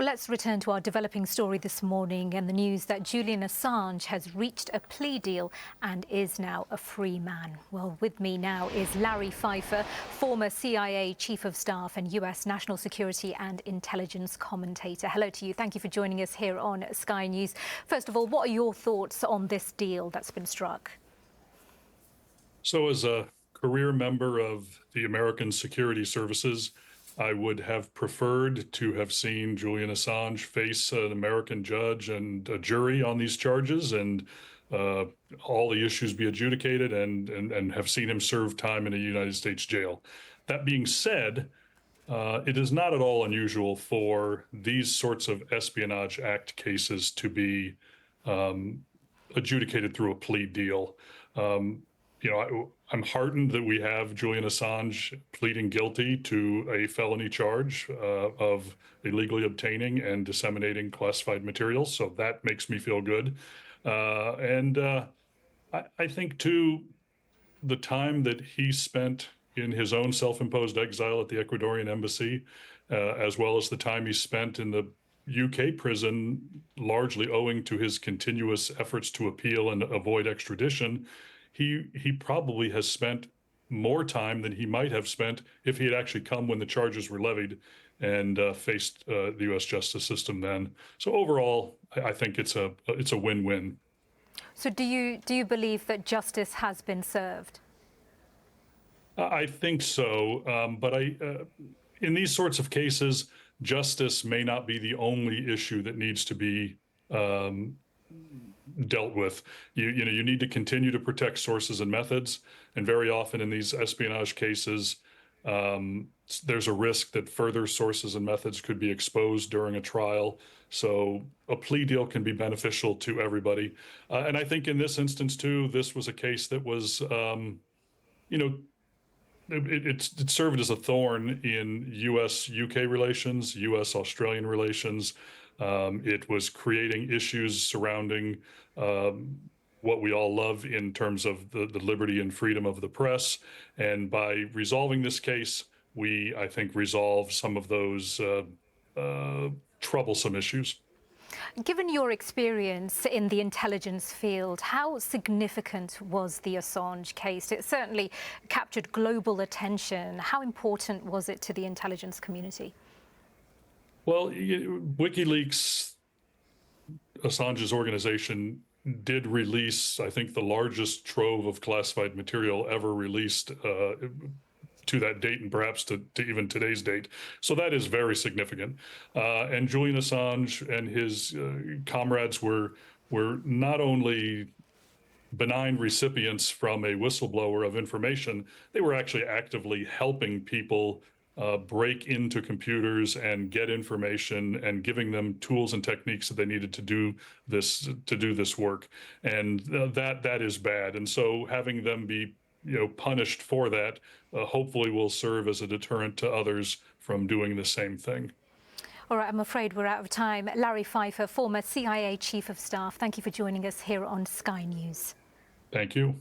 Well, let's return to our developing story this morning and the news that Julian Assange has reached a plea deal and is now a free man. Well, with me now is Larry Pfeiffer, former CIA Chief of Staff and US National Security and Intelligence commentator. Hello to you. Thank you for joining us here on Sky News. First of all, what are your thoughts on this deal that's been struck? So as a career member of the American Security Services, I would have preferred to have seen Julian Assange face an American judge and a jury on these charges and all the issues be adjudicated and have seen him serve time in a United States jail. That being said, it is not at all unusual for these sorts of Espionage Act cases to be adjudicated through a plea deal. I'm heartened that we have Julian Assange pleading guilty to a felony charge of illegally obtaining and disseminating classified materials. So that makes me feel good. I think, too, the time that he spent in his own self-imposed exile at the Ecuadorian embassy, as well as the time he spent in the UK prison, largely owing to his continuous efforts to appeal and avoid extradition, he probably has spent more time than he might have spent if he had actually come when the charges were levied and faced the U.S. justice system then. So overall, I think it's a win-win. So do you believe that justice has been served? I think so, but in these sorts of cases, justice may not be the only issue that needs to be dealt with. You need to continue to protect sources and methods, and very often in these espionage cases, there's a risk that further sources and methods could be exposed during a trial. So a plea deal can be beneficial to everybody. And I think in this instance too, this was a case that was, it served as a thorn in U.S.-UK relations, U.S.-Australian relations. It was creating issues surrounding what we all love in terms of the liberty and freedom of the press. And by resolving this case, we, I think, resolve some of those troublesome issues. Given your experience in the intelligence field, how significant was the Assange case? It certainly captured global attention. How important was it to the intelligence community? Well, WikiLeaks, Assange's organization, did release, I think, the largest trove of classified material ever released to that date, and perhaps to even today's date. So that is very significant. And Julian Assange and his comrades were not only benign recipients from a whistleblower of information, they were actually actively helping people break into computers and get information and giving them tools and techniques that they needed to do this work. And that is bad. And so having them be punished for that hopefully will serve as a deterrent to others from doing the same thing. All right, I'm afraid we're out of time. Larry Pfeiffer, former CIA Chief of Staff, thank you for joining us here on Sky News. Thank you.